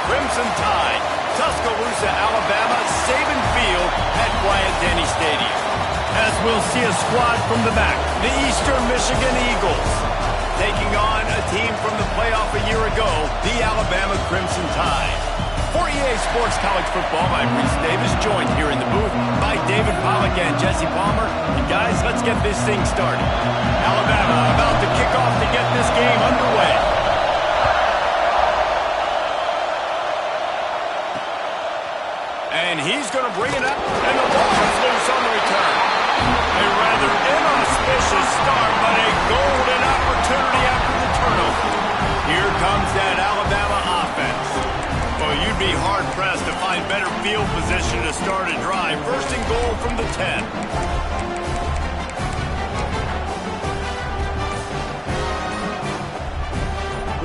Crimson Tide. Tuscaloosa, Alabama, Saban Field at Bryant-Denny Stadium. As we'll see a squad from the back, the Eastern Michigan Eagles. Taking on a team from the playoff a year ago, the Alabama Crimson Tide. For EA Sports College Football, I'm Reese Davis, joined here in the booth by David Pollack and Jesse Palmer. And guys, let's get this thing started. Alabama about to kick off to get this game underway. And he's going to bring it up, and the ball is loose on the return. A rather inauspicious start, but a golden opportunity after the turnover. Here comes that Alabama offense. Well, you'd be hard-pressed to find better field position to start a drive. First and goal from the 10.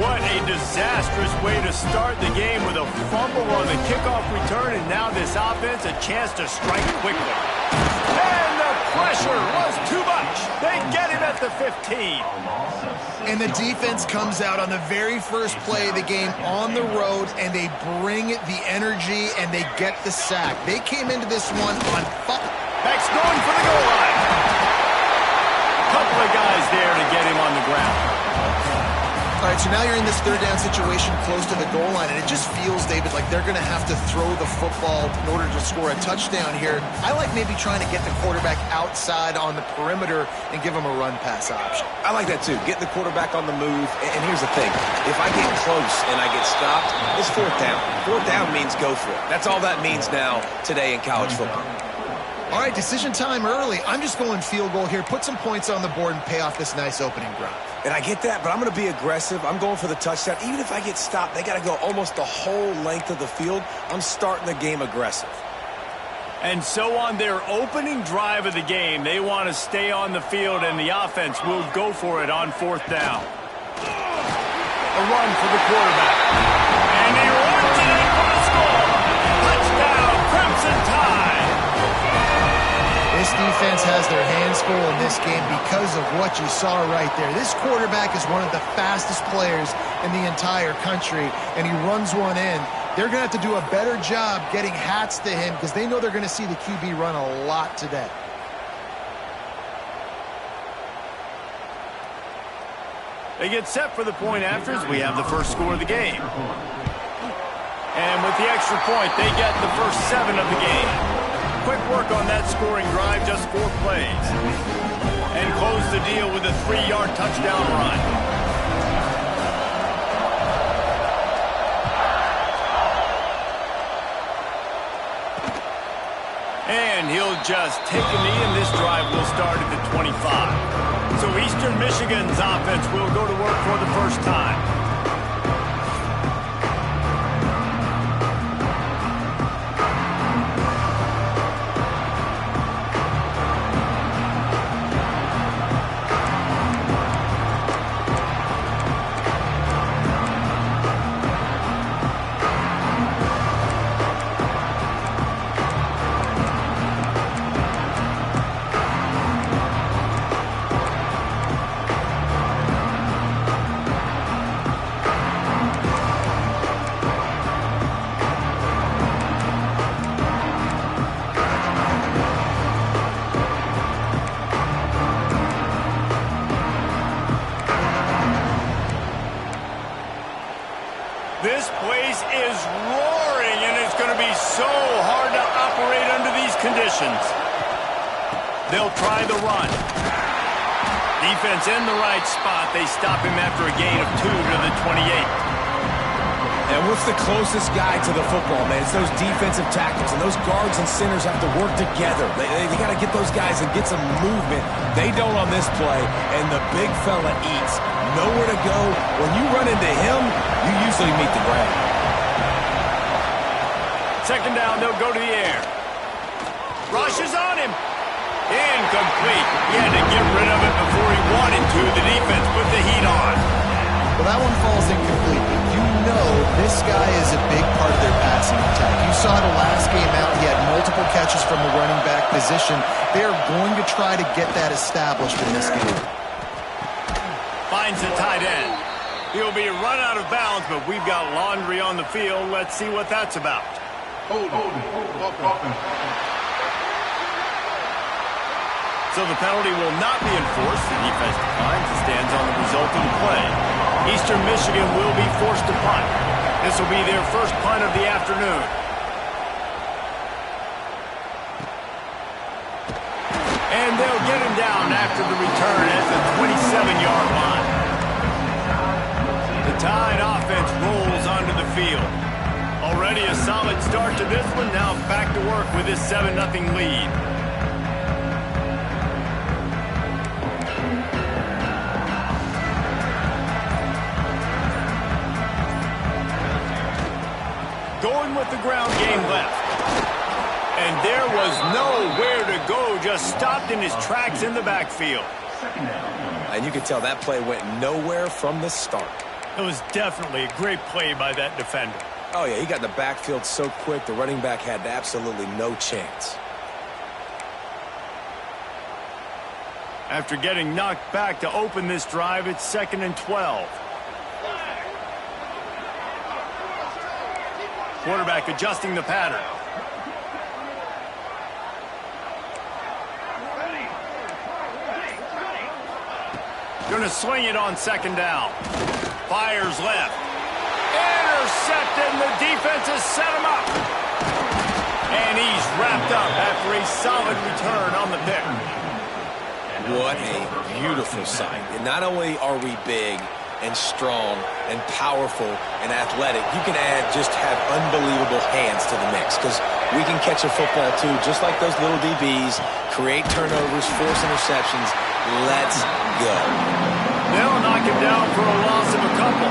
What a disastrous way to start the game with a fumble on the kickoff return, and now this offense a chance to strike quickly. And the pressure was too much. They get him at the 15. And the defense comes out on the very first play of the game on the road, and they bring the energy, and they get the sack. They came into this one on fire. Beck's going for the goal line. Couple of guys there to get him on the ground. All right, so now you're in this third down situation close to the goal line, and it just feels, David, like they're going to have to throw the football in order to score a touchdown here. I like maybe trying to get the quarterback outside on the perimeter and give him a run-pass option. I like that, too. Getting the quarterback on the move. And here's the thing. If I get close and I get stopped, it's fourth down. Fourth down means go for it. That's all that means now today in college football. All right, decision time early. I'm just going field goal here. Put some points on the board and pay off this nice opening drive. And I get that, but I'm going to be aggressive. I'm going for the touchdown. Even if I get stopped, they got to go almost the whole length of the field. I'm starting the game aggressive. And so on their opening drive of the game, they want to stay on the field, and the offense will go for it on fourth down. A run for the quarterback. And he runs it in for the score. Touchdown, Crimson Tide. This defense has their hands full in this game because of what you saw right there. This quarterback is one of the fastest players in the entire country, and he runs one in. They're going to have to do a better job getting hats to him because they know they're going to see the QB run a lot today. They get set for the point after as we have the first score of the game. And with the extra point, they get the first 7 of the game. Quick work on that scoring drive, just 4 plays. And close the deal with a 3-yard touchdown run. And he'll just take a knee, and this drive will start at the 25. So Eastern Michigan's offense will go to work for the first time. This place is roaring, and it's going to be so hard to operate under these conditions. They'll try the run. Defense in the right spot. They stop him after a gain of 2 to the 28. And what's the closest guy to the football, man? It's those defensive tackles, and those guards and centers have to work together. They got to get those guys and get some movement. They don't on this play, and the big fella eats. Nowhere to go. When you run into him, you usually meet the ground. Second down, they'll go to the air. Rush is on him. Incomplete. He had to get rid of it before he wanted to. The defense put the heat on. Well, that one falls incomplete, but you know this guy is a big part of their passing attack. You saw the last game out. He had multiple catches from the running back position. They're going to try to get that established in this game. Finds the tight end. He'll be run out of bounds, but we've got laundry on the field. Let's see what that's about. So the penalty will not be enforced. The defense declines and stands on the resulting play. Eastern Michigan will be forced to punt. This will be their first punt of the afternoon. And they'll get him down after the return at the 27-yard line. The Tide offense rolls onto the field. Already a solid start to this one. Now back to work with this 7-0 lead. Going with the ground game left. And there was nowhere to go, just stopped in his tracks in the backfield. And you can tell that play went nowhere from the start. It was definitely a great play by that defender. Oh, yeah, he got in the backfield so quick, the running back had absolutely no chance. After getting knocked back to open this drive, it's 2nd and 12. Quarterback adjusting the pattern. Going to swing it on 2nd down. Fires left. Intercepted, and the defense has set him up. And he's wrapped up after a solid return on the pick. What a beautiful sight. And not only are we big and strong and powerful and athletic, you can just have unbelievable hands to the mix, because we can catch a football too, just like those little DBs, create turnovers, force interceptions. Let's go. They'll knock him down for a loss of a couple.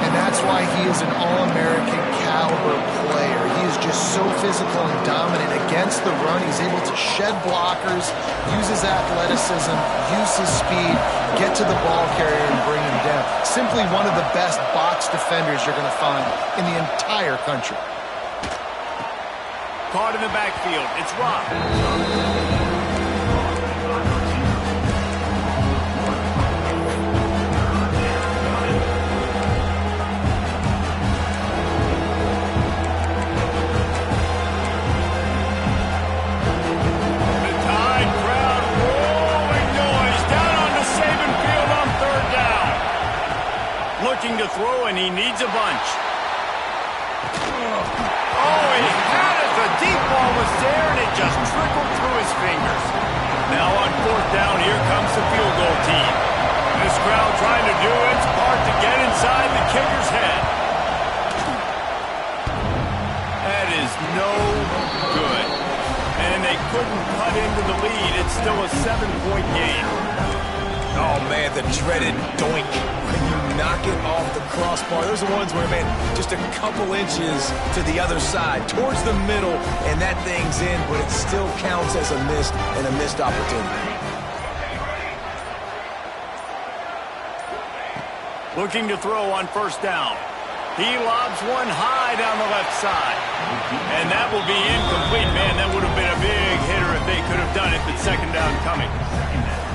And that's why he is an All-American caliber player. He is just so physical and dominant against the run. He's able to shed blockers, use his athleticism, use his speed, get to the ball carrier and bring him down. Simply one of the best box defenders you're going to find in the entire country. Caught in the backfield. It's Rock. Looking to throw, and he needs a bunch. Oh, he had it. The deep ball was there, and it just trickled through his fingers. Now on 4th down, here comes the field goal team. This crowd trying to do its part to get inside the kicker's head. That is no good. And they couldn't cut into the lead. It's still a 7-point game. Oh, man, the dreaded doink. When you knock it off the crossbar. Those are the ones where, man, just a couple inches to the other side, towards the middle, and that thing's in, but it still counts as a missed and a missed opportunity. Looking to throw on 1st down. He lobs one high down the left side. And that will be incomplete. Man, that would have been a big hitter if they could have done it, but 2nd down coming.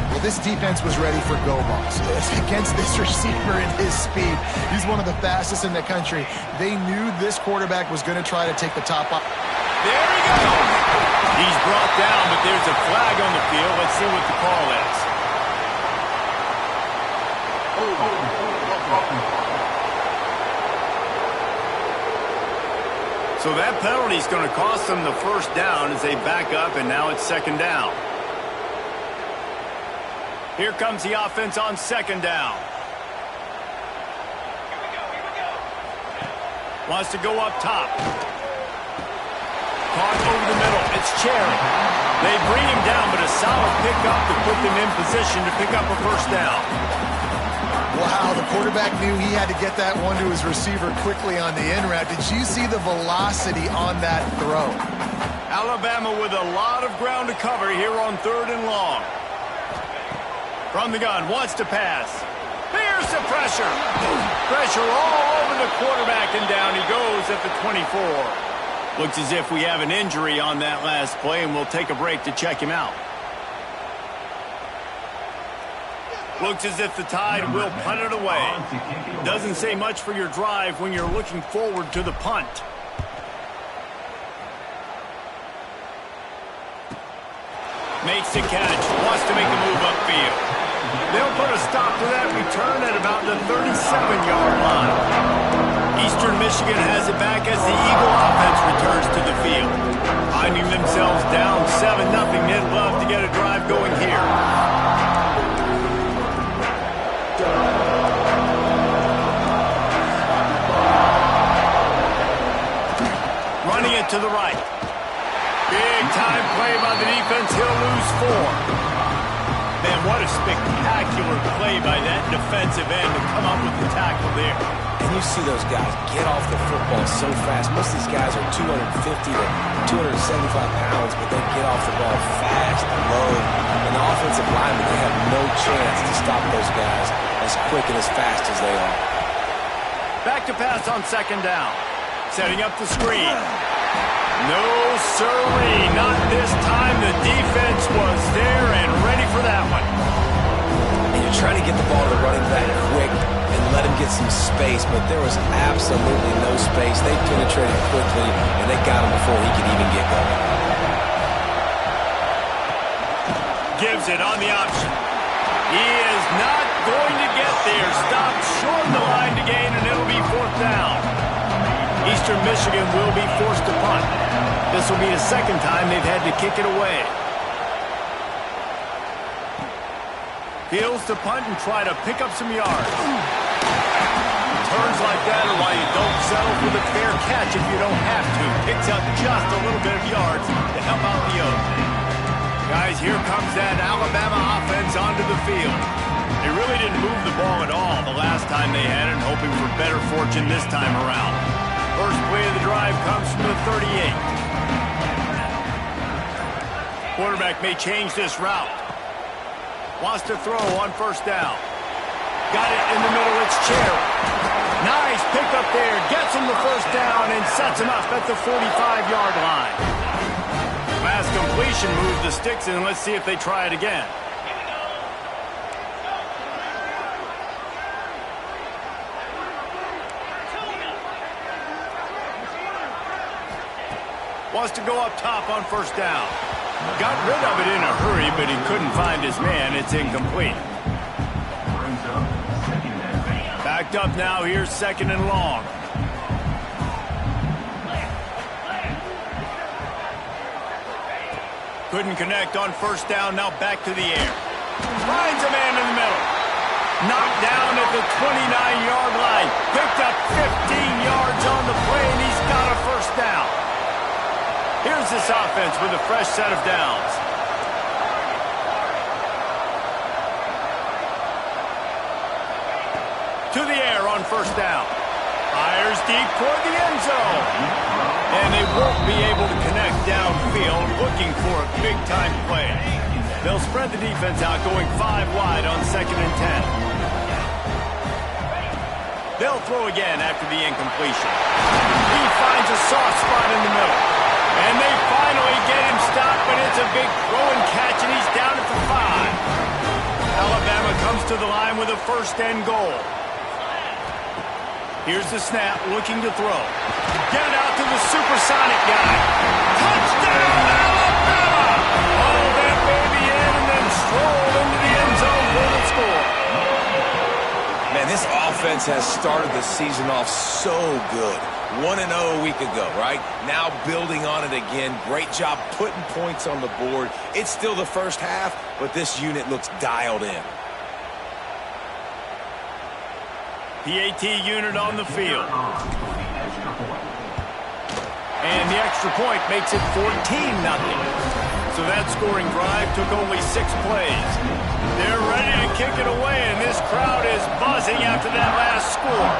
Well, this defense was ready for go balls against this receiver and his speed. He's one of the fastest in the country. They knew this quarterback was going to try to take the top off. There he goes. He's brought down, but there's a flag on the field. Let's see what the call is. So that penalty is going to cost them the 1st down as they back up, and now it's 2nd down. Here comes the offense on 2nd down. Wants to go up top. Caught over the middle. It's Cherry. They bring him down, but a solid pickup to put them in position to pick up a 1st down. Wow, the quarterback knew he had to get that one to his receiver quickly on the in route. Did you see the velocity on that throw? Alabama with a lot of ground to cover here on 3rd and long. From the gun, wants to pass. Here's the pressure. Pressure all over the quarterback, and down he goes at the 24. Looks as if we have an injury on that last play, and we'll take a break to check him out. Looks as if the Tide will punt it away. Doesn't say much for your drive when you're looking forward to the punt. Makes the catch, wants to make a move upfield. They'll put a stop to that return at about the 37-yard line. Eastern Michigan has it back as the Eagle offense returns to the field. Finding themselves down 7-0, they'd love to get a drive going here. Running it to the right. Big time play by the defense. He'll lose 4. Man, what a spectacular play by that defensive end to come up with the tackle there. And you see those guys get off the football so fast. Most of these guys are 250 to 275 pounds, but they get off the ball fast, low. And the offensive linemen, they have no chance to stop those guys as quick and as fast as they are. Back to pass on second down. Setting up the screen. No, sirree, not this time. The defense was there and ready for that one. And you're trying to get the ball to the running back quick and let him get some space, but there was absolutely no space. They penetrated quickly, and they got him before he could even get going. Gives it on the option. He is not going to get there. Stopped short of the line to gain, and it'll be 4th down. Eastern Michigan will be forced to punt. This will be the second time they've had to kick it away. Fields to punt and try to pick up some yards. Turns like that are why you don't settle for the fair catch if you don't have to. Picks up just a little bit of yards to help out the Oaks. Guys, here comes that Alabama offense onto the field. They really didn't move the ball at all the last time they had it, hoping for better fortune this time around. First play of the drive comes from the 38. Quarterback may change this route. Wants to throw on first down. Got it in the middle, it's Cherry. Nice pick up there, gets him the first down and sets him up at the 45-yard line. Last completion moved the sticks in. Let's see if they try it again. Wants to go up top on first down. Got rid of it in a hurry, but he couldn't find his man. It's incomplete. Backed up now. Here's 2nd and long. Couldn't connect on first down. Now back to the air. Finds a man in the middle. Knocked down at the 29-yard line. Picked up 15 yards on the play, and he's got a first down. Here's this offense with a fresh set of downs. To the air on first down. Fires deep toward the end zone. And they won't be able to connect downfield, looking for a big-time play. They'll spread the defense out, going 5 wide on 2nd and 10. They'll throw again after the incompletion. He finds a soft spot in the middle. And they finally get him stopped, but it's a big throw and catch, and he's down at the 5. Alabama comes to the line with a 1st and goal. Here's the snap, looking to throw. Get it out to the supersonic guy. Touchdown, Alabama! All that baby in and then stroll into the end zone for the score. Man, this offense has started the season off so good. 1-0 a week ago, right? Now building on it again. Great job putting points on the board. It's still the first half, but this unit looks dialed in. PAT unit on the field. And the extra point makes it 14-0. So that scoring drive took only 6 plays. They're ready to kick it away, and this crowd is buzzing after that last score.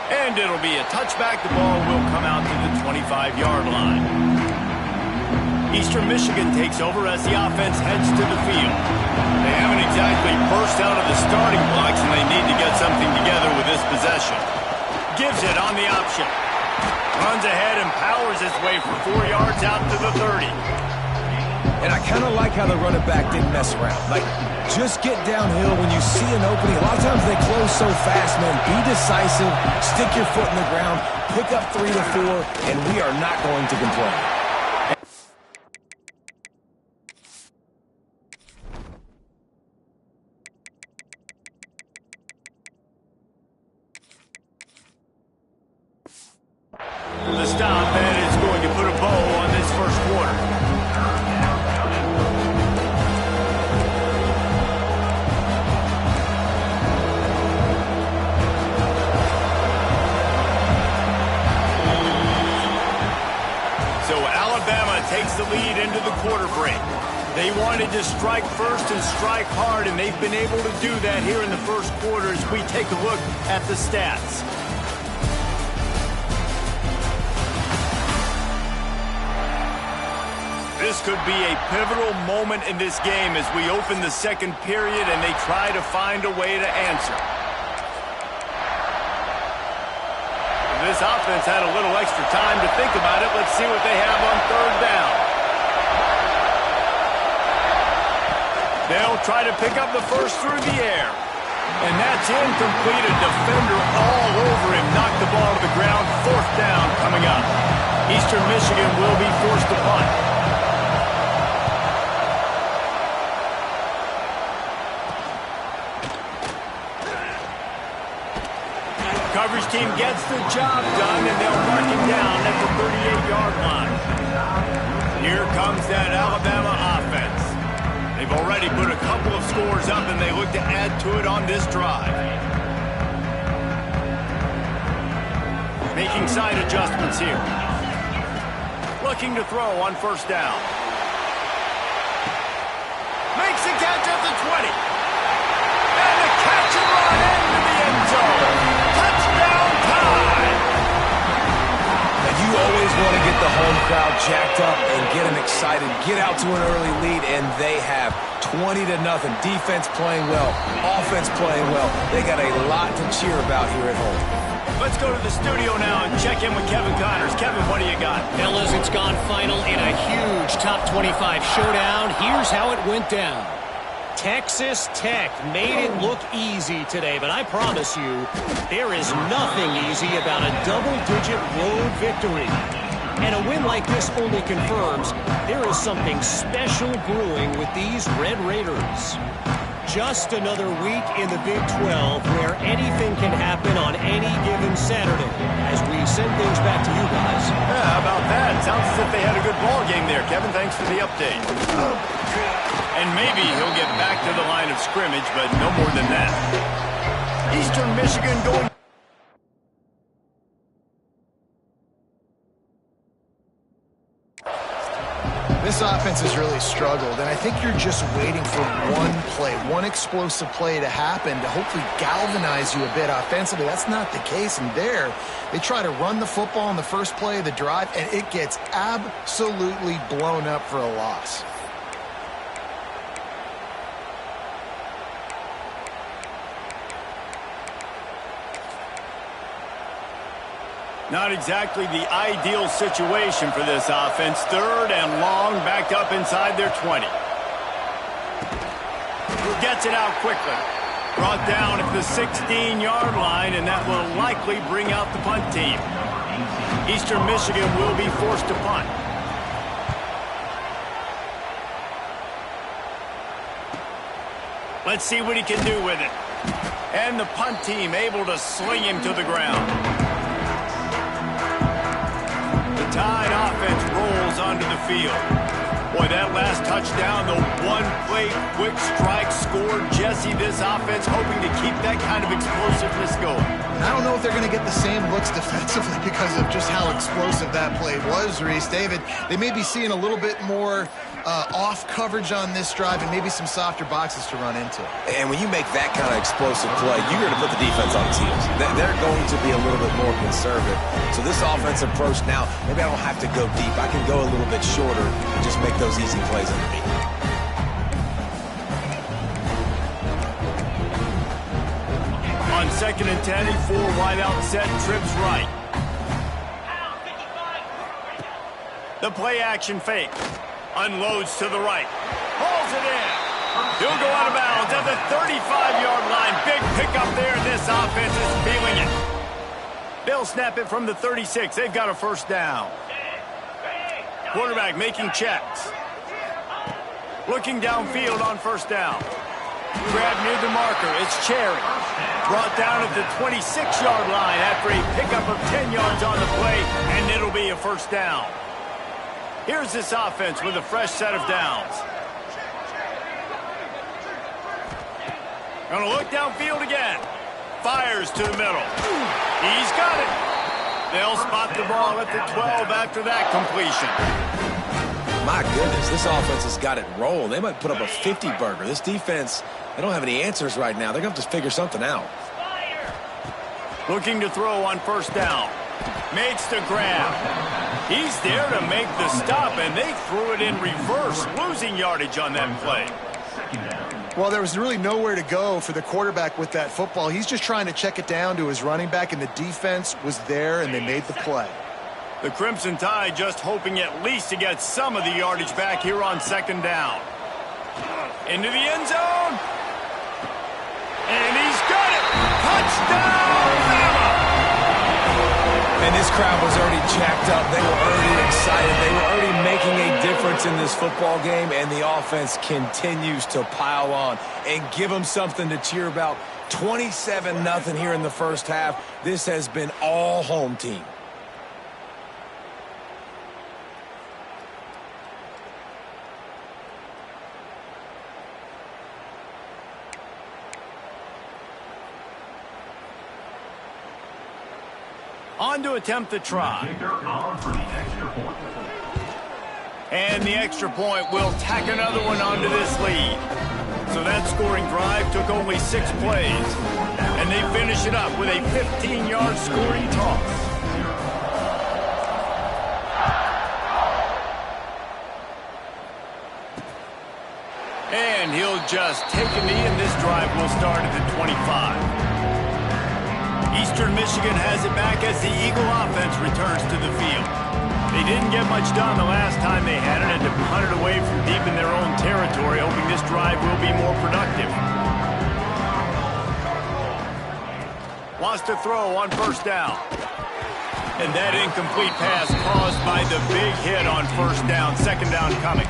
And it'll be a touchback. The ball will come out to the 25-yard line. Eastern Michigan takes over as the offense heads to the field. They haven't exactly burst out of the starting blocks, and they need to get something together with this possession. Gives it on the option. Runs ahead and powers his way for 4 yards out to the 30. And I kind of like how the running back didn't mess around. Like, just get downhill when you see an opening. A lot of times they close so fast, man. Be decisive, stick your foot in the ground, pick up 3 to 4, and we are not going to complain. The stop that is going to put a bow on this first quarter. So Alabama takes the lead into the quarter break. They wanted to strike first and strike hard, and they've been able to do that here in the first quarter as we take a look at the stats. This could be a pivotal moment in this game as we open the second period and they try to find a way to answer. This offense had a little extra time to think about it. Let's see what they have on third down. They'll try to pick up the first through the air. And that's incomplete. A defender all over him. Knocked the ball to the ground. Fourth down coming up. Eastern Michigan will be forced to punt. Coverage team gets the job done, and they'll mark him down at the 38-yard line. Here comes that Alabama offense. They've already put a couple of scores up, and they look to add to it on this drive. Making side adjustments here. Looking to throw on first down. Makes a catch at the 20. And a catch and run into the end zone. Touchdown time! And you always want to get the home crowd jacked up and get them excited. Get out to an early lead, and they have 20-0. Defense playing well, offense playing well. They got a lot to cheer about here at home. Let's go to the studio now and check in with Kevin Connors. Kevin, what do you got? Fellas, it's gone final in a huge top 25 showdown. Here's how it went down. Texas Tech made it look easy today, but I promise you, there is nothing easy about a double-digit road victory. And a win like this only confirms there is something special brewing with these Red Raiders. Just another week in the Big 12 where anything can happen on any given Saturday. As we send things back to you guys. Yeah, how about that? Sounds as if they had a good ball game there. Kevin, thanks for the update. And maybe he'll get back to the line of scrimmage, but no more than that. Eastern Michigan going. This offense has really struggled, and I think you're just waiting for one play, one explosive play to happen to hopefully galvanize you a bit offensively. That's not the case, and there they try to run the football in the first play of the drive, and it gets absolutely blown up for a loss. Not exactly the ideal situation for this offense. Third and long, backed up inside their 20. Gets it out quickly. Brought down at the 16-yard line, and that will likely bring out the punt team. Eastern Michigan will be forced to punt. Let's see what he can do with it. And the punt team able to sling him to the ground. Tide offense rolls onto the field. Boy, that last touchdown, the one-play quick strike scored. Jesse, this offense hoping to keep that kind of explosiveness going. I don't know if they're going to get the same looks defensively because of just how explosive that play was, Reese. David, they may be seeing a little bit more off coverage on this drive and maybe some softer boxes to run into. And when you make that kind of explosive play, you're going to put the defense on its heels. They're going to be a little bit more conservative. So this offensive approach now, maybe I don't have to go deep. I can go a little bit shorter and just make those easy plays underneath. On 2nd and 10, 4 wide out set, trips right. The play action fake. Unloads to the right. Hauls it in. He'll go out of bounds at the 35-yard line. Big pickup there, and this offense is feeling it. They'll snap it from the 36. They've got a first down. Quarterback making checks. Looking downfield on first down. Grab near the marker. It's Cherry. Brought down at the 26-yard line after a pickup of 10 yards on the play, and it'll be a first down. Here's this offense with a fresh set of downs. Gonna look downfield again. Fires to the middle. He's got it. They'll spot the ball at the 12 after that completion. My goodness, this offense has got it rolling. They might put up a 50-burger. This defense, they don't have any answers right now. They're going to have to figure something out. Looking to throw on first down. Makes the grab. He's there to make the stop, and they threw it in reverse, losing yardage on that play. Well, there was really nowhere to go for the quarterback with that football. He's just trying to check it down to his running back, and the defense was there, and they made the play. The Crimson Tide just hoping at least to get some of the yardage back here on second down. Into the end zone. And he's got it. Touchdown, Bama! And this crowd was already jacked up. They were already excited. They were already making a difference in this football game, and the offense continues to pile on and give them something to cheer about. 27-0 here in the first half. This has been all home team. On to attempt the try. And the extra point will tack another one onto this lead. So that scoring drive took only 6 plays. And they finish it up with a 15-yard scoring toss. And he'll just take a knee, and this drive will start at the 25. Eastern Michigan has it back as the Eagle offense returns to the field. They didn't get much done the last time they had it, and to punt it away from deep in their own territory, hoping this drive will be more productive. Wants to throw on first down. And that incomplete pass caused by the big hit on first down. Second down coming.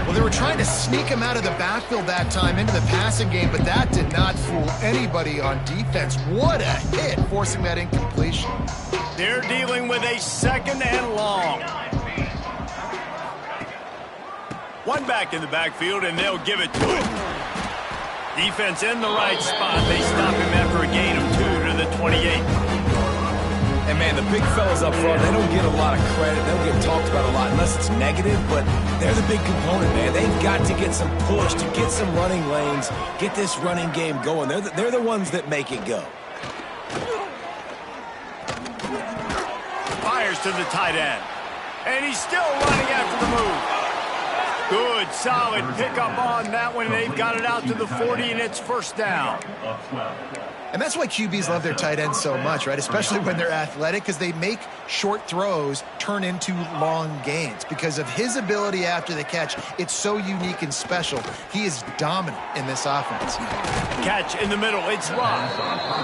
Well, they were trying to sneak him out of the backfield that time into the passing game, but that did not fool anybody on defense. What a hit, forcing that incompletion. They're dealing with a second and long. One back in the backfield, and they'll give it to him. Defense in the right spot. They stop him after a gain of 2 to the 28. And, man, the big fellas up front, they don't get a lot of credit. They don't get talked about a lot unless it's negative, but they're the big component, man. They've got to get some push, to get some running lanes, get this running game going. They're the ones that make it go. Fires to the tight end. And he's still running after the move. Good, solid pickup on that one. They've got it out to the 40, and it's first down. And that's why QBs love their tight ends so much, right? Especially when they're athletic, because they make short throws turn into long gains. Because of his ability after the catch, it's so unique and special. He is dominant in this offense. Catch in the middle. It's Rock.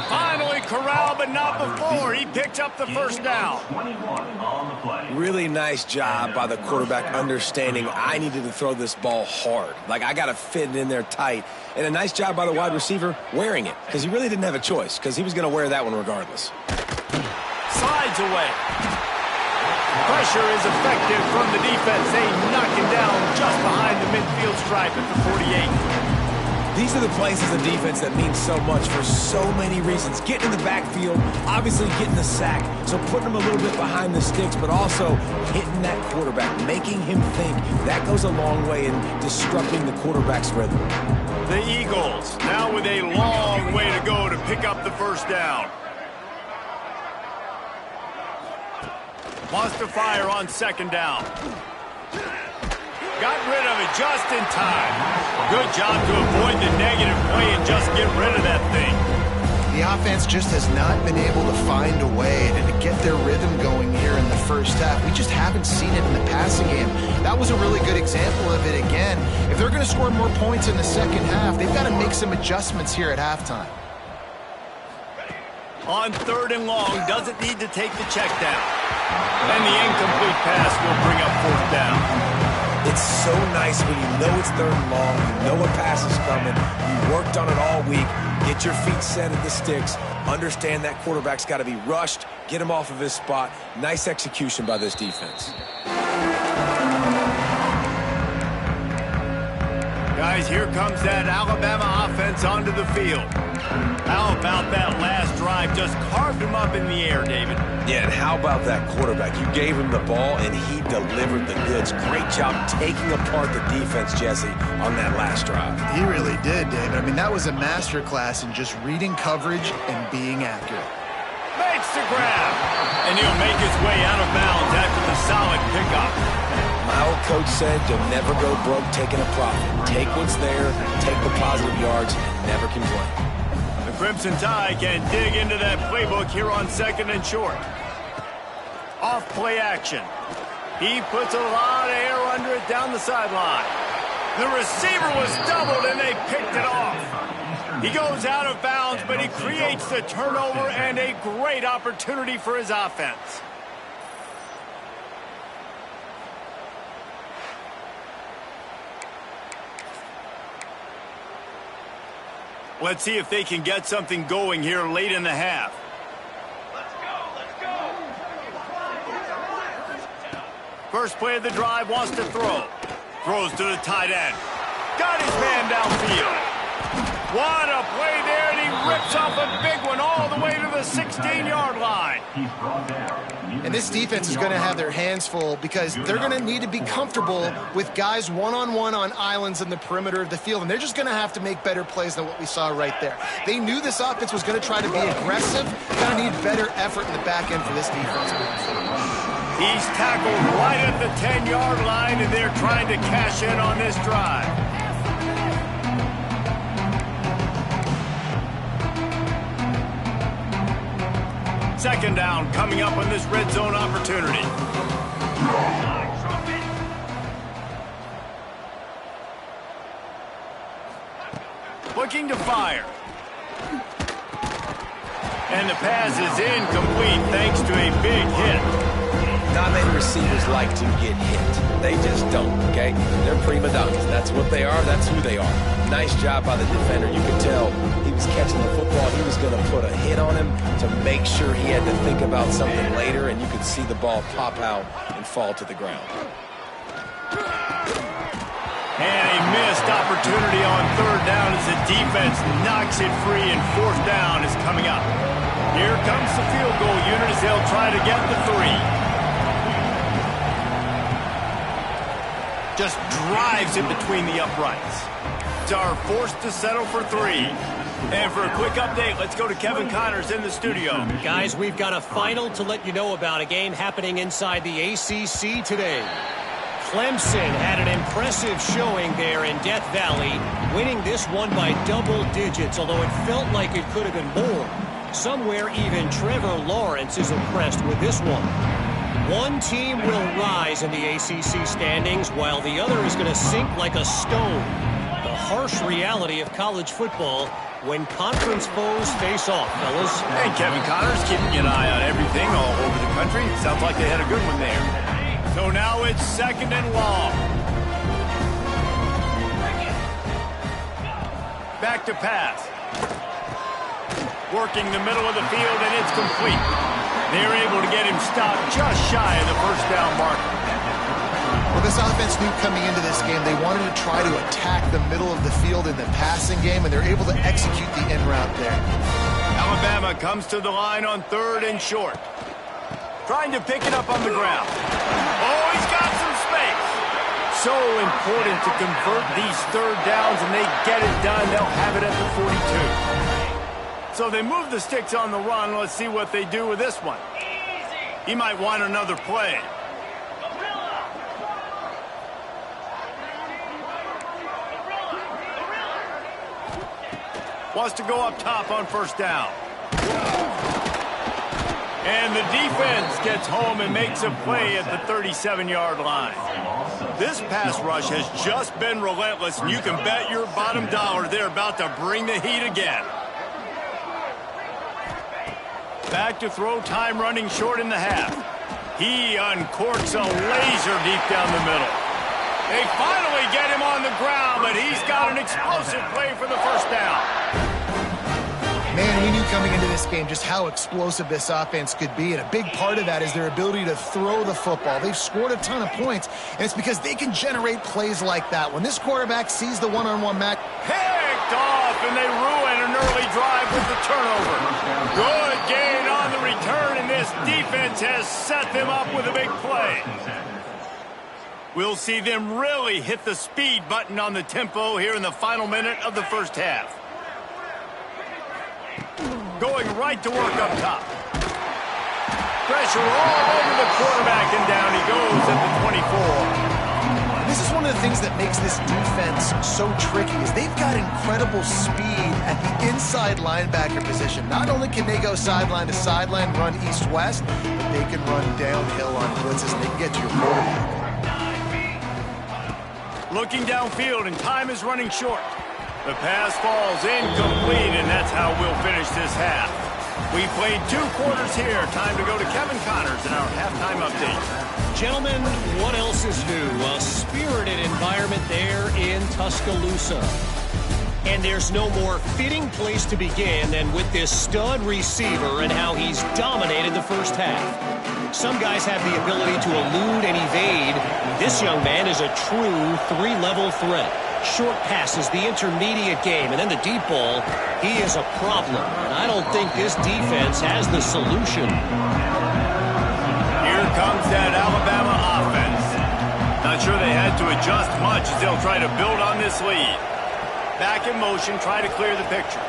Finally corralled, but not before. He picks up the first down. Really nice job by the quarterback understanding I needed to throw this ball hard. Like, I got to fit it in there tight. And a nice job by the wide receiver wearing it, because he really didn't have a choice, because he was going to wear that one regardless. Slides away. Pressure is effective from the defense. They knock him down just behind the midfield stripe at the 48. These are the plays as a defense that mean so much for so many reasons. Getting in the backfield, obviously getting the sack, so putting him a little bit behind the sticks, but also hitting that quarterback, making him think. That goes a long way in disrupting the quarterback's rhythm. The Eagles now with a long way to go to pick up the first down. Wants to fire on second down. Got rid of it just in time. Good job to avoid the negative play and just get rid of that thing. The offense just has not been able to find a way to get their rhythm going here in the first half. We just haven't seen it in the passing game. That was a really good example of it again. If they're going to score more points in the second half, they've got to make some adjustments here at halftime. On 3rd and long, doesn't need to take the check down. And the incomplete pass will bring up 4th down. It's so nice when you know it's 3rd and long, you know a pass is coming, you worked on it all week, get your feet set at the sticks, understand that quarterback's got to be rushed, get him off of his spot. Nice execution by this defense. Guys, here comes that Alabama offense onto the field. How about that last drive? Just carved him up in the air, David. Yeah, and how about that quarterback? You gave him the ball, and he delivered the goods. Great job taking apart the defense, Jesse, on that last drive. He really did, David. I mean, that was a masterclass in just reading coverage and being accurate. Makes the grab. And he'll make his way out of bounds after the solid pickup. My old coach said you'll never go broke taking a profit. Take what's there, take the positive yards, and never complain. The Crimson Tide can dig into that playbook here on 2nd and short. Off play action. He puts a lot of air under it down the sideline. The receiver was doubled and they picked it off. He goes out of bounds, but he creates the turnover and a great opportunity for his offense. Let's see if they can get something going here late in the half. Let's go. First play of the drive, wants to throw. Throws to the tight end. Got his man downfield. What a play there, and he rips off a big one all the way to the 16-yard line. And this defense is going to have their hands full because they're going to need to be comfortable with guys one-on-one on islands in the perimeter of the field, and they're just going to have to make better plays than what we saw right there. They knew this offense was going to try to be aggressive. Going to need better effort in the back end for this defense. He's tackled right at the 10-yard line, and they're trying to cash in on this drive. Second down coming up on this red zone opportunity. Looking to fire. And the pass is incomplete thanks to a big hit. Not many receivers like to get hit. They just don't, okay? They're prima donnas. That's what they are. That's who they are. Nice job by the defender. You could tell he was catching the football. He was going to put a hit on him to make sure he had to think about something later, and you could see the ball pop out and fall to the ground. And a missed opportunity on 3rd down as the defense knocks it free, and 4th down is coming up. Here comes the field goal unit as they'll try to get the 3. Just drives it between the uprights. Are forced to settle for 3. And for a quick update, let's go to Kevin Connors in the studio. Guys, we've got a final to let you know about, a game happening inside the ACC today. Clemson had an impressive showing there in Death Valley, winning this one by double digits, although it felt like it could have been more. Somewhere even Trevor Lawrence is impressed with this one. One team will rise in the ACC standings, while the other is going to sink like a stone. The harsh reality of college football when conference foes face off, fellas. Hey, Kevin Connors keeping an eye on everything all over the country. Sounds like they had a good one there. So now it's 2nd and long. Back to pass. Working the middle of the field, and it's complete. They're able to get him stopped just shy of the 1st down marker. Well, this offense knew coming into this game they wanted to try to attack the middle of the field in the passing game, and they're able to execute the in route there. Alabama comes to the line on 3rd and short. Trying to pick it up on the ground. Oh, he's got some space. So important to convert these 3rd downs, and they get it done. They'll have it at the 42. So they move the sticks on the run. Let's see what they do with this one. He might want another play. Wants to go up top on 1st down. And the defense gets home and makes a play at the 37-yard line. This pass rush has just been relentless, and you can bet your bottom dollar they're about to bring the heat again. Back to throw, time running short in the half. He uncorks a laser deep down the middle. They finally get him on the ground, but he's got an explosive play for the first down. Man, we knew coming into this game just how explosive this offense could be, and a big part of that is their ability to throw the football. They've scored a ton of points, and it's because they can generate plays like that. When this quarterback sees the one-on-one match, Picked off, and they ruin an early drive with the turnover. Good gain on the return, and this defense has set them up with a big play. We'll see them really hit the speed button on the tempo here in the final minute of the first half. Going right to work up top. Pressure all over the quarterback, and down he goes at the 24. this is one of the things that makes this defense so tricky is they've got incredible speed at the inside linebacker position. Not only can they go sideline to sideline, run east-west, but they can run downhill on blitzes, and they can get to your quarterback. Looking downfield, and time is running short. The pass falls incomplete, and that's how we'll finish this half. We played 2 quarters here. Time to go to Kevin Connors in our halftime update. Gentlemen, what else is new? A spirited environment there in Tuscaloosa. And there's no more fitting place to begin than with this stud receiver and how he's dominated the first half. Some guys have the ability to elude and evade. This young man is a true 3-level threat. Short passes, the intermediate game, and then the deep ball. He is a problem, and I don't think this defense has the solution. Here comes that Alabama offense. Not sure they had to adjust much as they'll try to build on this lead. Back in motion, try to clear the picture.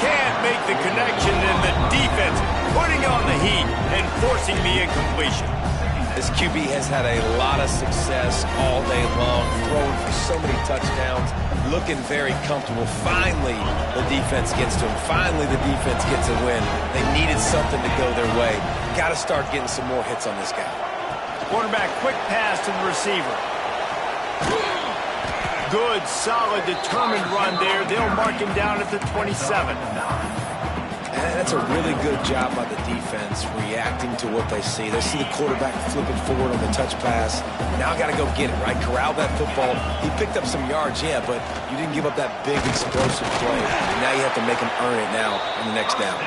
Can't make the connection, and the defense putting on the heat and forcing the incompletion. This QB has had a lot of success all day long, throwing for so many touchdowns, looking very comfortable. Finally, the defense gets to him. Finally, the defense gets a win. They needed something to go their way. Got to start getting some more hits on this guy. Quarterback, quick pass to the receiver. Good, solid, determined run there. They'll mark him down at the 27. And that's a really good job by the defense, reacting to what they see. They see the quarterback flipping forward on the touch pass. Now I got to go get it, right? Corral that football. He picked up some yards, yeah, but you didn't give up that big explosive play. And now you have to make him earn it now on the next down.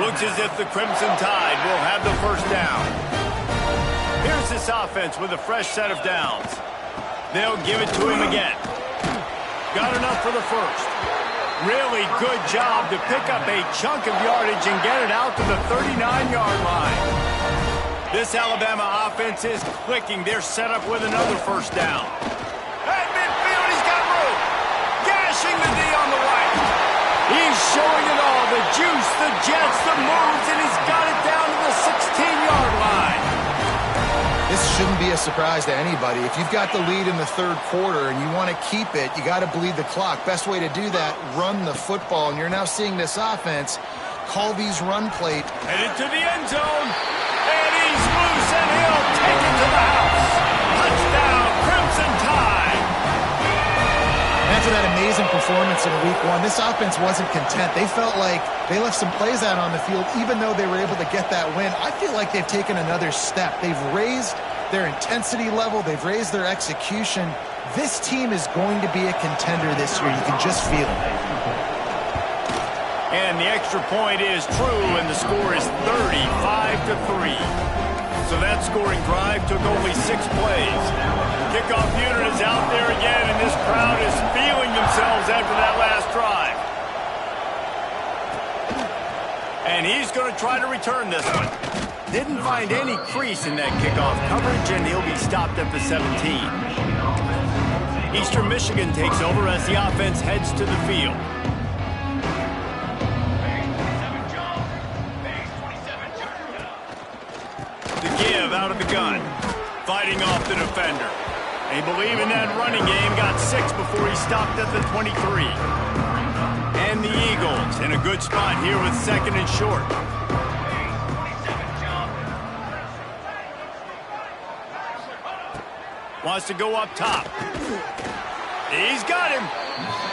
Looks as if the Crimson Tide will have the first down. Here's this offense with a fresh set of downs. They'll give it to him again. Got enough for the first. Really good job to pick up a chunk of yardage and get it out to the 39-yard line. This Alabama offense is clicking. They're set up with another first down. At midfield, he's got room. Gashing the D on the right. He's showing it all. The juice, the jets, the moves, and he's got it down to the 16-yard line. This shouldn't be a surprise to anybody. If you've got the lead in the third quarter and you want to keep it, you got to bleed the clock. Best way to do that, run the football. And you're now seeing this offense call these run plays. Headed to the end zone. And he's loose, and he'll take it to the house. Touchdown, Crimson Tide. After that amazing performance in week 1, this offense wasn't content. They felt like they left some plays out on the field, even though they were able to get that win. I feel like they've taken another step. They've raised their intensity level. They've raised their execution. This team is going to be a contender this year. You can just feel it. And the extra point is true, and the score is 35-3. So that scoring drive took only 6 plays. Kickoff unit is out there again, and this crowd is feeling themselves after that last drive. And he's going to try to return this one. Didn't find any crease in that kickoff coverage, and he'll be stopped at the 17. Eastern Michigan takes over as the offense heads to the field. The give out of the gun, fighting off the defender. They believe in that running game, got 6 before he stopped at the 23. And the Eagles in a good spot here with 2nd and short. Wants to go up top. He's got him.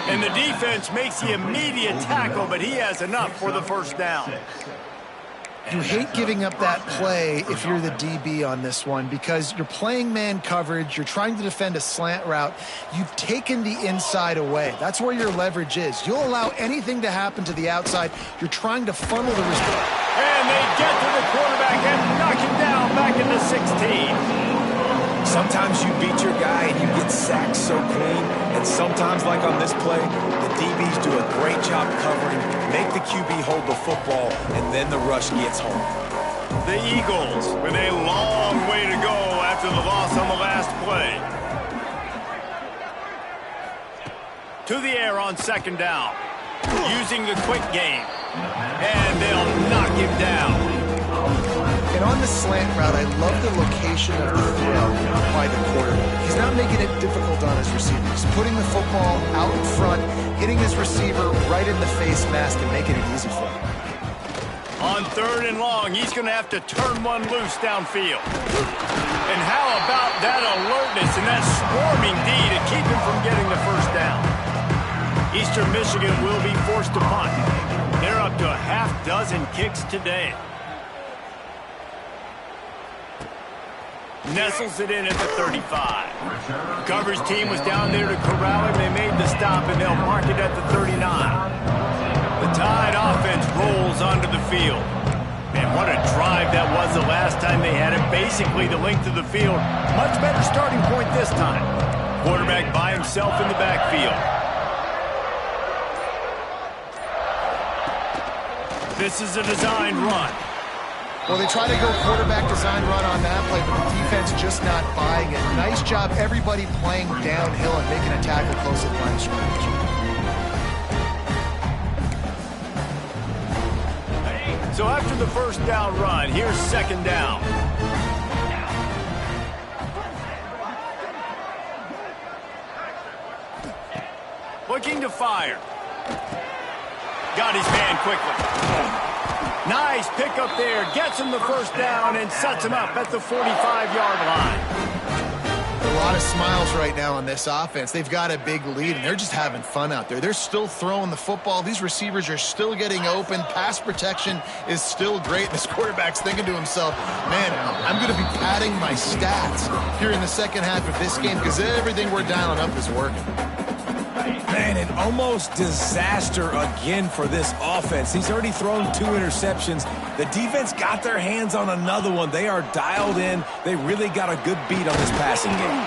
And the defense makes the immediate tackle, but he has enough for the first down. You hate giving up that play if you're the DB on this one because you're playing man coverage. You're trying to defend a slant route. You've taken the inside away. That's where your leverage is. You'll allow anything to happen to the outside. You're trying to funnel the response. And they get to the quarterback and knock him down back into 16. Sometimes you beat your guy and you get sacked so clean, and sometimes, like on this play, the DBs do a great job covering, make the QB hold the football, and then the rush gets home. The Eagles with a long way to go after the loss on the last play. To the air on second down, using the quick game, and they'll knock him down. And on the slant route, I love the location of the throw by the quarterback. He's not making it difficult on his receiver. He's putting the football out in front, hitting his receiver right in the face mask and making it easy for him. On third and long, he's going to have to turn one loose downfield. And how about that alertness and that swarming D to keep him from getting the first down? Eastern Michigan will be forced to punt. They're up to a half dozen kicks today. Nestles it in at the 35. Coverage team was down there to corral him. They made the stop, and they'll mark it at the 39. The Tide offense rolls onto the field. Man, what a drive that was the last time they had it. Basically the length of the field. Much better starting point this time. Quarterback by himself in the backfield. This is a designed run. Well, they try to go quarterback design run on that play, but the defense just not buying it. Nice job, everybody playing downhill and making a tackle close to the line of scrimmage. So after the first down run, here's second down. Looking to fire. Got his man quickly. Nice pickup there. Gets him the first down and sets him up at the 45-yard line. A lot of smiles right now on this offense. They've got a big lead, and they're just having fun out there. They're still throwing the football. These receivers are still getting open. Pass protection is still great. This quarterback's thinking to himself, man, I'm going to be padding my stats here in the second half of this game because everything we're dialing up is working. Man, an almost disaster again for this offense. He's already thrown 2 interceptions. The defense got their hands on another one. They are dialed in. They really got a good beat on this passing game.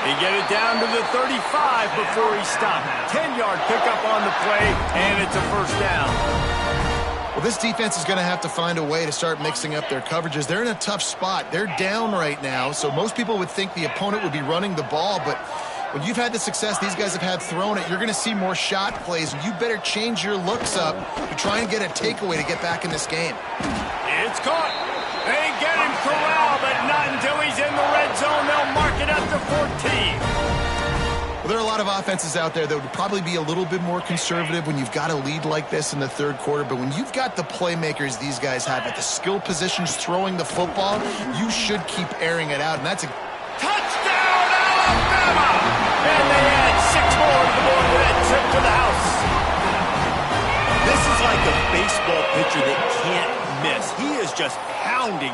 They get it down to the 35 before he stopped. 10-yard pickup on the play, and it's a first down. Well, this defense is going to have to find a way to start mixing up their coverages. They're in a tough spot. They're down right now, so most people would think the opponent would be running the ball, but when you've had the success these guys have had throwing it, you're going to see more shot plays, and you better change your looks up to try and get a takeaway to get back in this game. It's caught. They get him corralled, but not until he's in the red zone. They'll mark it at the 14. Well, there are a lot of offenses out there that would probably be a little bit more conservative when you've got a lead like this in the third quarter, but when you've got the playmakers these guys have at the skill positions throwing the football, you should keep airing it out, and that's a touchdown, Alabama! And they add 6 more to the board with that trip to the house. This is like a baseball pitcher that can't miss. He is just pounding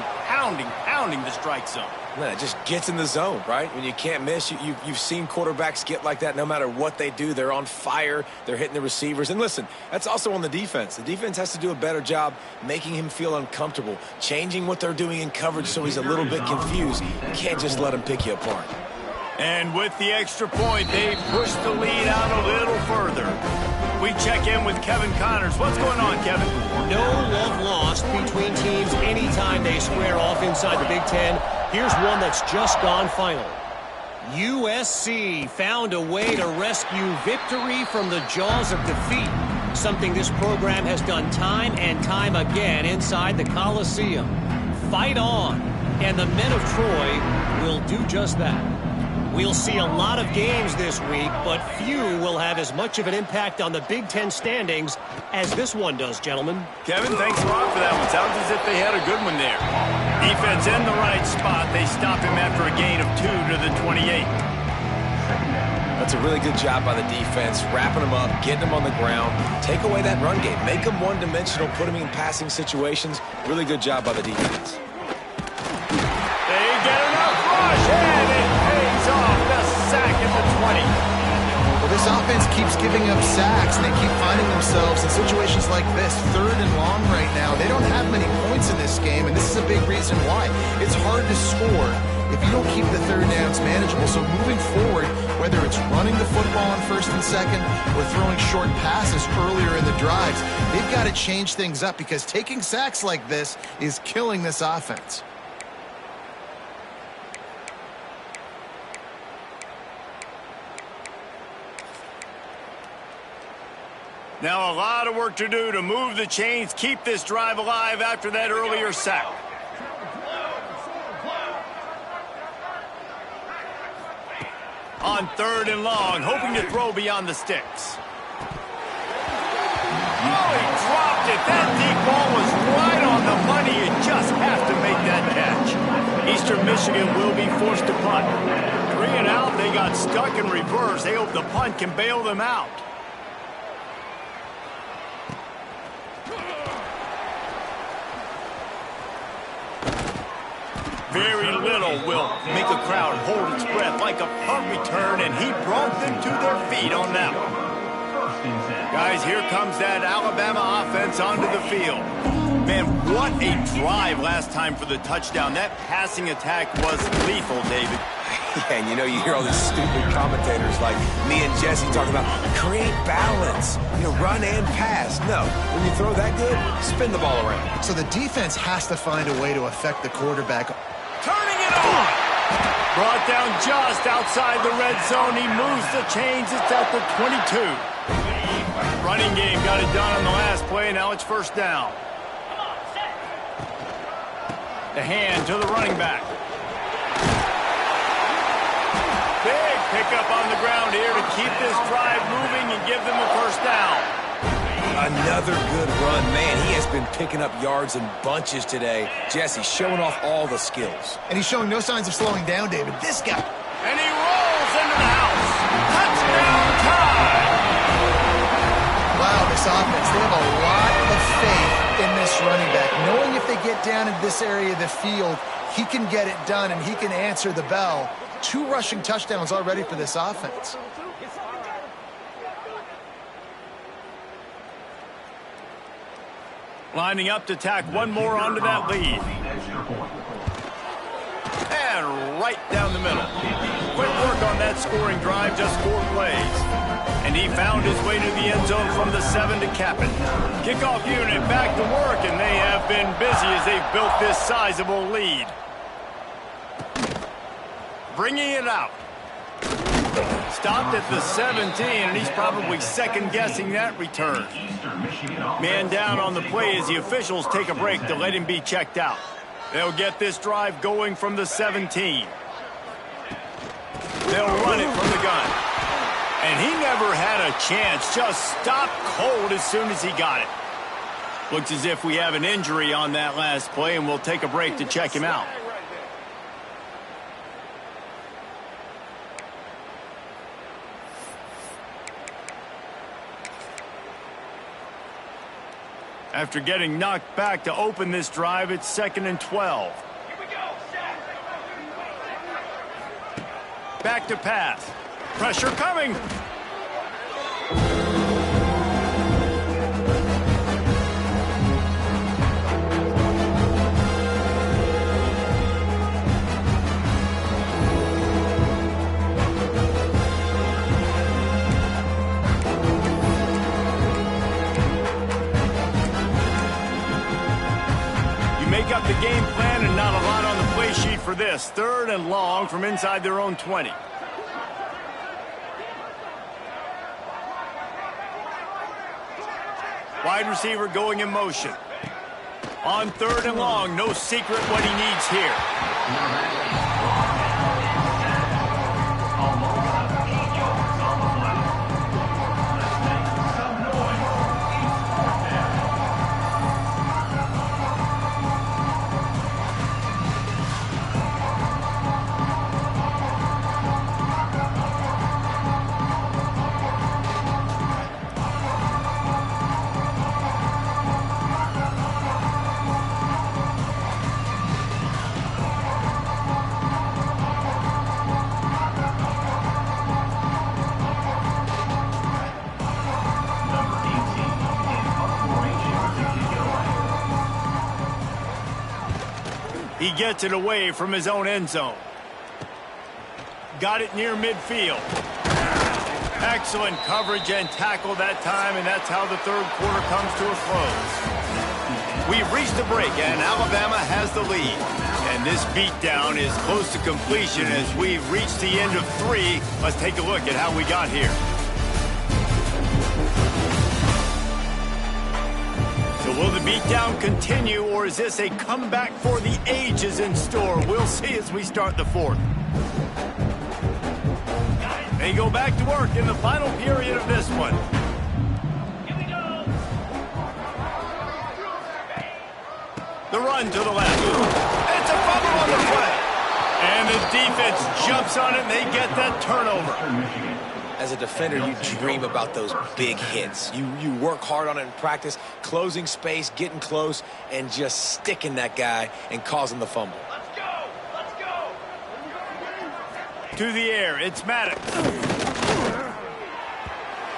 the strike zone. Man, it just gets in the zone, right? When you can't miss, you've seen quarterbacks get like that no matter what they do. They're on fire. They're hitting the receivers. And listen, that's also on the defense. The defense has to do a better job making him feel uncomfortable, changing what they're doing in coverage so he's a little bit confused. You can't just let him pick you apart. And with the extra point, they push the lead out a little further. We check in with Kevin Connors. What's going on, Kevin? No love lost between teams anytime they square off inside the Big Ten. Here's one that's just gone final. USC found a way to rescue victory from the jaws of defeat, something this program has done time and time again inside the Coliseum. Fight on, and the men of Troy will do just that. We'll see a lot of games this week, but few will have as much of an impact on the Big Ten standings as this one does, gentlemen. Kevin, thanks a lot for that one. Sounds as if they had a good one there. Defense in the right spot. They stop him after a gain of 2 to the 28. That's a really good job by the defense, wrapping him up, getting him on the ground. Take away that run game. Make him one-dimensional, put him in passing situations. Really good job by the defense. They get enough rush, and it pays off. The sack at the 20. Well, this offense keeps giving up sacks, and they keep finding themselves in situations like this, 3rd and long right now. They don't have many points in this game, and this is a big reason why. It's hard to score if you don't keep the 3rd downs manageable. So moving forward, whether it's running the football on 1st and 2nd or throwing short passes earlier in the drives, they've got to change things up because taking sacks like this is killing this offense. Now a lot of work to do to move the chains, keep this drive alive after that earlier sack. On 3rd and long, hoping to throw beyond the sticks. Oh, he dropped it. That deep ball was right on the money. You just have to make that catch. Eastern Michigan will be forced to punt. 3 and out, they got stuck in reverse. They hope the punt can bail them out. Very little will make a crowd hold its breath like a punt return, and he brought them to their feet on that one. Guys, here comes that Alabama offense onto the field. Man, what a drive last time for the touchdown. That passing attack was lethal, David. Yeah, and you know, you hear all these stupid commentators like me and Jesse talking about create balance, run and pass. No, when you throw that good, spin the ball around. So the defense has to find a way to affect the quarterback. Turning it on! Brought down just outside the red zone. He moves the chains. It's at the 22. Running game got it done on the last play. Now it's 1st down. The hand to the running back. Big pickup on the ground here to keep this drive moving and give them a 1st down. Another good run. Man, he has been picking up yards in bunches today. Jesse showing off all the skills. And he's showing no signs of slowing down, David. This guy. And he rolls into the house. Touchdown time! Wow, this offense, they have a lot of faith in this running back. Knowing if they get down in this area of the field, he can get it done and he can answer the bell. 2 rushing touchdowns already for this offense. Lining up to tack one more onto that lead. And right down the middle. Quick work on that scoring drive, just 4 plays. And he found his way to the end zone from the 7 to cap it. Kickoff unit back to work, and they have been busy as they've built this sizable lead. Bringing it out. Stopped at the 17, and he's probably second-guessing that return. Man down on the play as the officials take a break to let him be checked out. They'll get this drive going from the 17. They'll run it from the gun. And he never had a chance, just stopped cold as soon as he got it. Looks as if we have an injury on that last play, and we'll take a break to check him out. After getting knocked back to open this drive, it's 2nd and 12. Back to pass. Pressure coming. Make up the game plan and not a lot on the play sheet for this. 3rd and long from inside their own 20. Wide receiver going in motion. On 3rd and long, no secret what he needs here. He gets it away from his own end zone. Got it near midfield. Excellent coverage and tackle that time, and that's how the third quarter comes to a close. We've reached the break, and Alabama has the lead. And this beatdown is close to completion as we've reached the end of 3. Let's take a look at how we got here. So will the beatdown continue, or is this a comeback for the ages in store? We'll see as we start the fourth. They go back to work in the final period of this one. The run to the left. It's a fumble on the play. And the defense jumps on it, and they get that turnover. As a defender, you dream about those big hits. You work hard on it in practice, closing space, getting close, and just sticking that guy and causing the fumble. Let's go! Let's go! To the air, it's Maddox.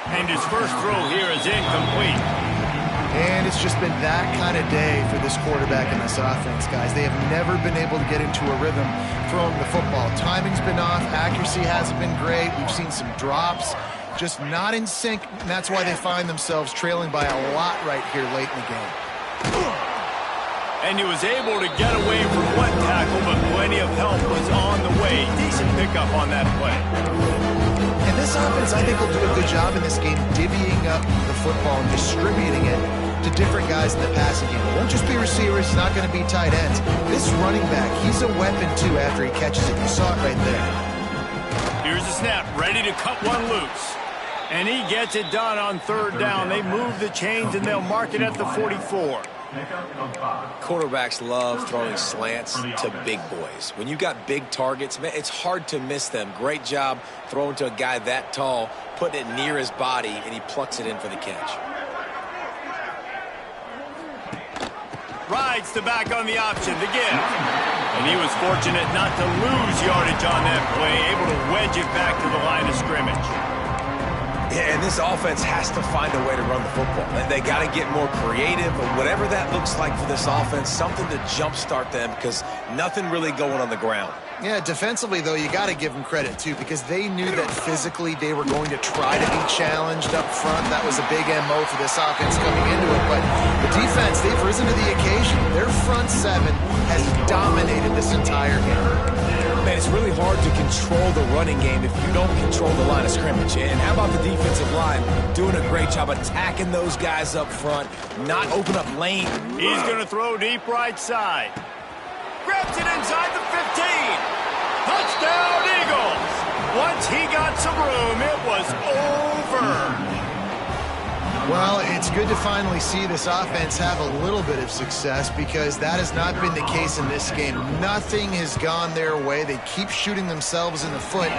And his first throw here is incomplete. And it's just been that kind of day for this quarterback and this offense, guys. They have never been able to get into a rhythm throwing the football. Timing's been off. Accuracy hasn't been great. We've seen some drops, just not in sync, and that's why they find themselves trailing by a lot right here late in the game. And he was able to get away from one tackle, but plenty of help was on the way. Decent pickup on that play. And this offense, I think, will do a good job in this game divvying up the football and distributing it to different guys in the passing game. It won't just be receivers. It's not going to be tight ends. This running back, he's a weapon, too, after he catches it. You saw it right there. Here's the snap, ready to cut one loose. And he gets it done on third down. They move the chains, and they'll mark it at the 44. Quarterbacks love throwing slants to big boys. When you got big targets, man, it's hard to miss them. Great job throwing to a guy that tall, putting it near his body, and he plucks it in for the catch. Rides the back on the option to give. And he was fortunate not to lose yardage on that play, able to wedge it back to the line of scrimmage. Yeah, and this offense has to find a way to run the football. And they got to get more creative, or whatever that looks like for this offense, something to jumpstart them, because nothing really going on the ground. Yeah, defensively, though, you got to give them credit, too, because they knew that physically they were going to try to be challenged up front. That was a big MO for this offense coming into it. But the defense, they've risen to the occasion. Their front seven has dominated this entire game. Man, it's really hard to control the running game if you don't control the line of scrimmage. And how about the defensive line doing a great job attacking those guys up front, not open up lane. He's going to throw deep right side. Grabs it inside the 15. Touchdown, Eagles. Once he got some room, it was over. Well, it's good to finally see this offense have a little bit of success, because that has not been the case in this game. Nothing has gone their way. They keep shooting themselves in the foot.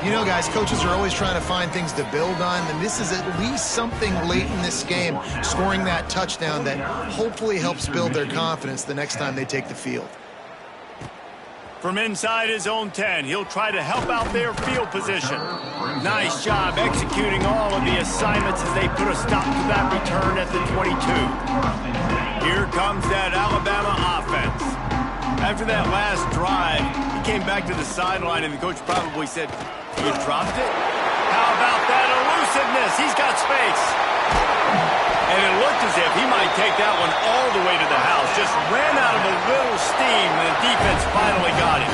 You know, guys, coaches are always trying to find things to build on, and this is at least something late in this game, scoring that touchdown that hopefully helps build their confidence the next time they take the field. From inside his own 10, he'll try to help out their field position. Nice job executing all of the assignments as they put a stop to that return at the 22. Here comes that Alabama offense. After that last drive, he came back to the sideline, and the coach probably said, "You dropped it?" How about that elusiveness? He's got space. And it looked as if he might take that one all the way to the house. Just ran out of a little steam, and the defense finally got it.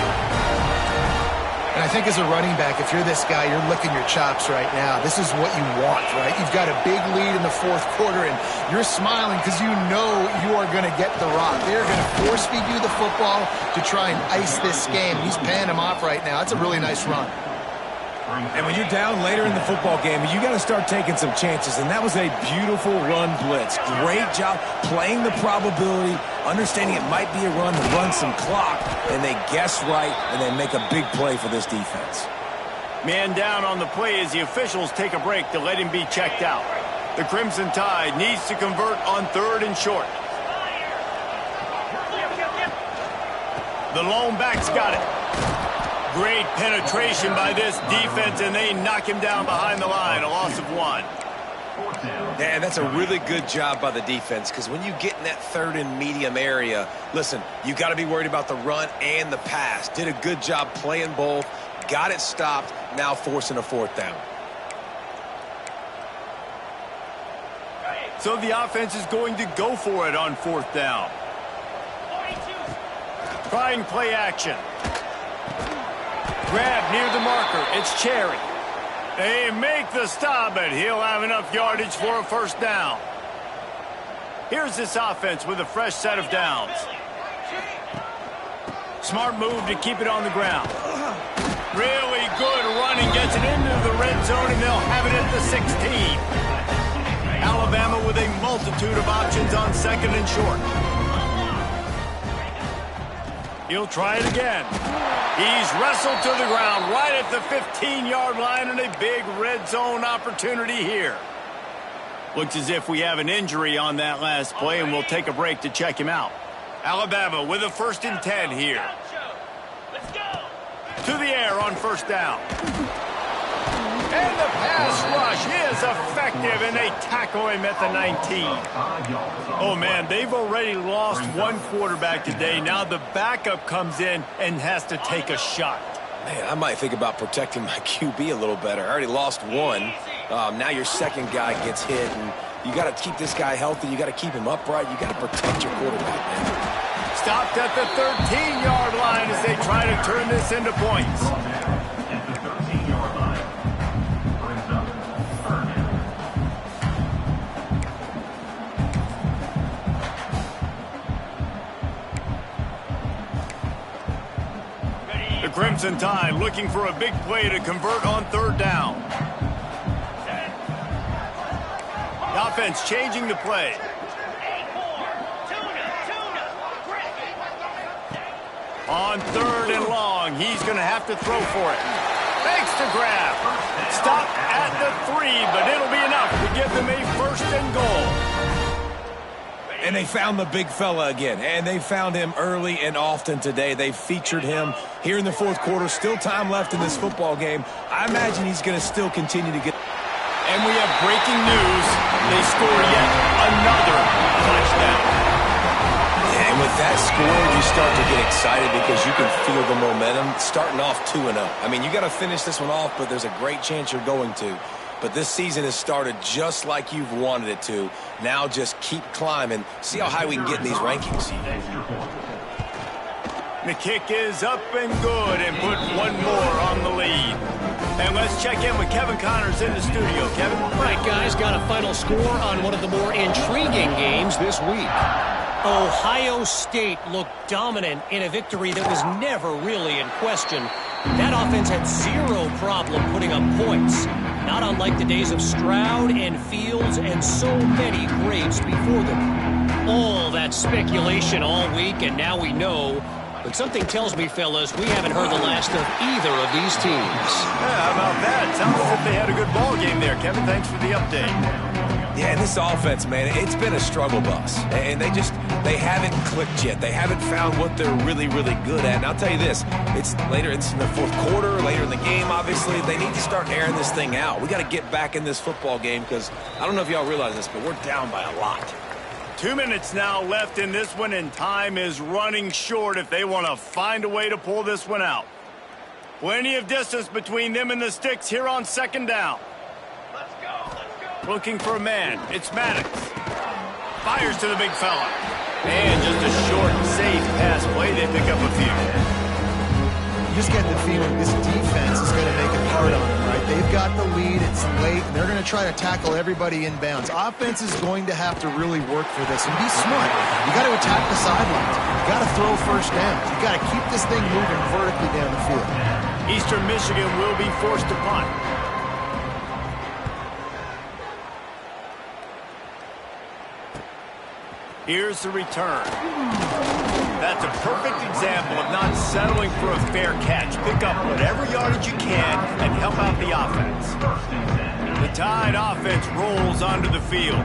And I think as a running back, if you're this guy, you're licking your chops right now. This is what you want, right? You've got a big lead in the fourth quarter, and you're smiling because you know you are going to get the rock. They're going to force-feed you the football to try and ice this game. He's paying him off right now. That's a really nice run. And when you're down later in the football game, you got to start taking some chances. And that was a beautiful run blitz. Great job playing the probability, understanding it might be a run to run some clock. And they guess right, and they make a big play for this defense. Man down on the play as the officials take a break to let him be checked out. The Crimson Tide needs to convert on 3rd and short. The lone back's got it. Great penetration by this defense, and they knock him down behind the line, a loss of 1. Yeah, and that's a really good job by the defense, because when you get in that third and medium area, listen, you got to be worried about the run and the pass. Did a good job playing both, got it stopped, now forcing a fourth down. So the offense is going to go for it on fourth down. Trying play action. Grab near the marker. It's Cherry. They make the stop, but he'll have enough yardage for a first down. Here's this offense with a fresh set of downs. Smart move to keep it on the ground. Really good running, gets it into the red zone, and they'll have it at the 16. Alabama with a multitude of options on second and short. He'll try it again. He's wrestled to the ground right at the 15-yard line, and a big red zone opportunity here. Looks as if we have an injury on that last play, and we'll take a break to check him out. Alabama with a 1st and 10 here. Let's go. To the air on first down. And the pass rush is effective, and they tackle him at the 19. Oh, man, they've already lost one quarterback today. Now the backup comes in and has to take a shot. Man, I might think about protecting my QB a little better. I already lost one. Now your second guy gets hit, and you got to keep this guy healthy. You got to keep him upright. You got to protect your quarterback, man. Stopped at the 13-yard line as they try to turn this into points. The Crimson Tide looking for a big play to convert on third down. The offense changing the play. On third and long, he's going to have to throw for it. Thanks to grab. Stop at the 3, but it'll be enough to give them a 1st and goal. And they found the big fella again, and they found him early and often today. They featured him here in the fourth quarter. Still time left in this football game. I imagine he's going to still continue to get. And we have breaking news. They score yet another touchdown. And with that score, you start to get excited because you can feel the momentum starting off 2-0. I mean, you got to finish this one off, but there's a great chance you're going to. But this season has started just like you've wanted it to. Now just keep climbing. See how high we can get in these rankings. The kick is up and good, and put one more on the lead. And let's check in with Kevin Connors in the studio. Kevin? All right, guys, got a final score on one of the more intriguing games this week. Ohio State looked dominant in a victory that was never really in question. That offense had zero problem putting up points. Not unlike the days of Stroud and Fields and so many greats before them. All that speculation all week, and now we know. But something tells me, fellas, we haven't heard the last of either of these teams. Yeah, how about that? Sounds as if they had a good ball game there. Kevin, thanks for the update. Yeah, and this offense, man, it's been a struggle bus. And they haven't clicked yet. They haven't found what they're really, really good at. And I'll tell you this, it's in the fourth quarter, later in the game, obviously. They need to start airing this thing out. We got to get back in this football game because I don't know if y'all realize this, but we're down by a lot. 2 minutes now left in this one, and time is running short if they want to find a way to pull this one out. Plenty of distance between them and the sticks here on second down. Let's go. Looking for a man. It's Maddox. Fires to the big fella. And just a short, safe pass play. They pick up a few. You just get the feeling this defense is going to make it hard on them, right? They've got the lead. It's late, and they're going to try to tackle everybody inbounds. Offense is going to have to really work for this and be smart. You got to attack the sidelines. You got to throw first downs. You got to keep this thing moving vertically down the field. Eastern Michigan will be forced to punt. Here's the return. That's a perfect example of not settling for a fair catch. Pick up whatever yardage you can and help out the offense. The Tide offense rolls onto the field.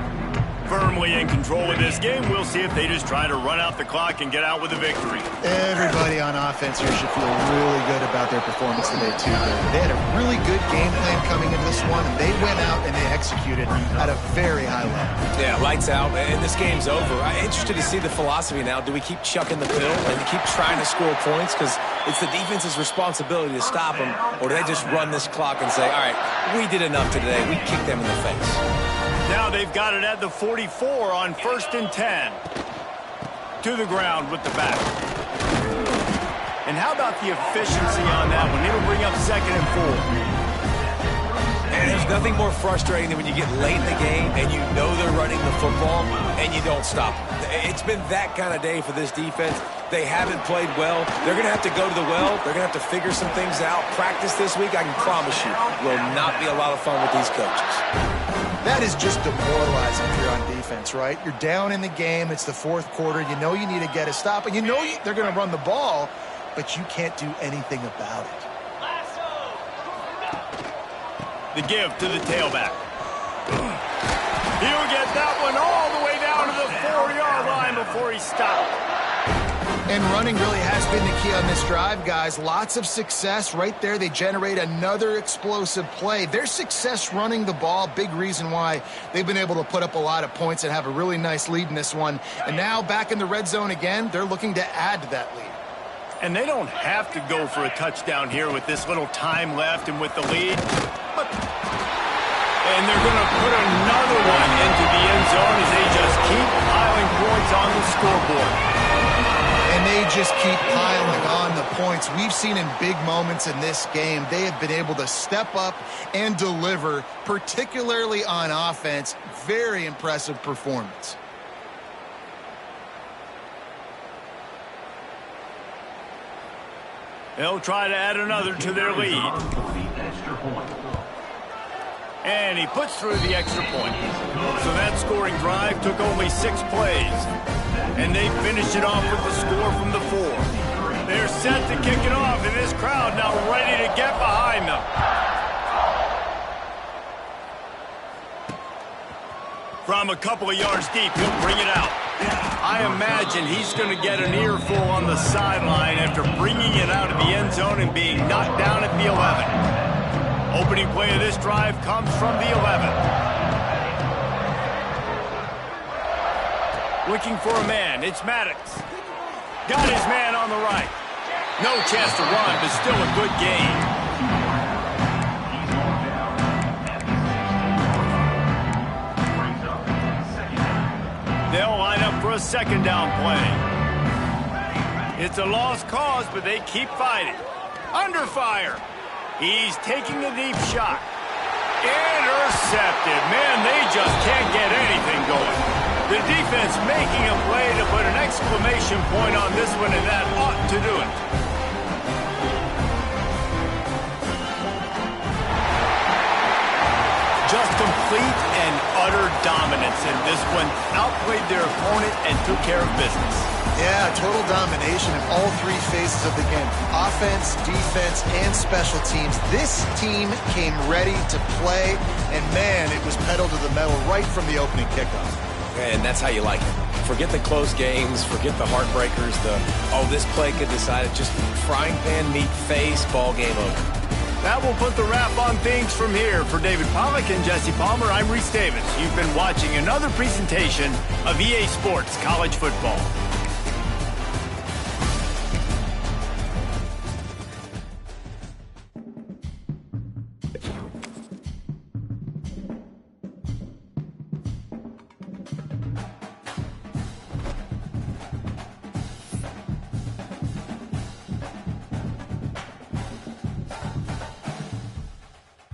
Firmly in control of this game. We'll see if they just try to run out the clock and get out with a victory. Everybody on offense here should feel really good about their performance today, too. They had a really good game plan coming into this one, and they went out and they executed at a very high level. Yeah, lights out, and this game's over. I'm interested to see the philosophy now. Do we keep chucking the pill and keep trying to score points because it's the defense's responsibility to stop them, or do they just run this clock and say, all right, we did enough today. We kicked them in the face. Now they've got it at the 44 on 1st and 10. To the ground with the back. And how about the efficiency on that one? It'll bring up 2nd and 4. And there's nothing more frustrating than when you get late in the game and you know they're running the football and you don't stop them. It's been that kind of day for this defense. They haven't played well. They're going to have to go to the well. They're going to have to figure some things out. Practice this week, I can promise you, will not be a lot of fun with these coaches. That is just demoralizing if you're on defense, right? You're down in the game. It's the 4th quarter. You know you need to get a stop, and you know they're going to run the ball, but you can't do anything about it. The give to the tailback. He'll get that one all the way down to the 4-yard line before he stopped. And running really has been the key on this drive, guys. Lots of success right there. They generate another explosive play. Their success running the ball, big reason why they've been able to put up a lot of points and have a really nice lead in this one. And now back in the red zone again, they're looking to add to that lead. And they don't have to go for a touchdown here with this little time left and with the lead. And they're going to put another one into the end zone as they just keep piling points on the scoreboard. And they just keep piling on the points. We've seen in big moments in this game, they have been able to step up and deliver, particularly on offense. Very impressive performance. They'll try to add another to their lead. And he puts through the extra point. So that scoring drive took only 6 plays. And they finished it off with the score from the 4. They're set to kick it off, and this crowd now ready to get behind them. From a couple of yards deep, he'll bring it out. I imagine he's going to get an earful on the sideline after bringing it out of the end zone and being knocked down at the 11. Opening play of this drive comes from the 11. Looking for a man. It's Maddox. Got his man on the right. No chance to run, but still a good gain. They'll line up for a 2nd down play. It's a lost cause, but they keep fighting. Under fire. He's taking a deep shot. Intercepted. Man, they just can't get anything going. The defense making a play to put an exclamation point on this one, and that ought to do it. Just complete and utter dominance in this one. Outplayed their opponent and took care of business. Yeah, total domination in all 3 phases of the game. Offense, defense, and special teams. This team came ready to play, and man, it was pedal to the metal right from the opening kickoff. And that's how you like it. Forget the close games, forget the heartbreakers, this play could decide it. Just frying pan meat face, ball game over. That will put the wrap on things from here. For David Pollack and Jesse Palmer, I'm Reese Davis. You've been watching another presentation of EA Sports College Football.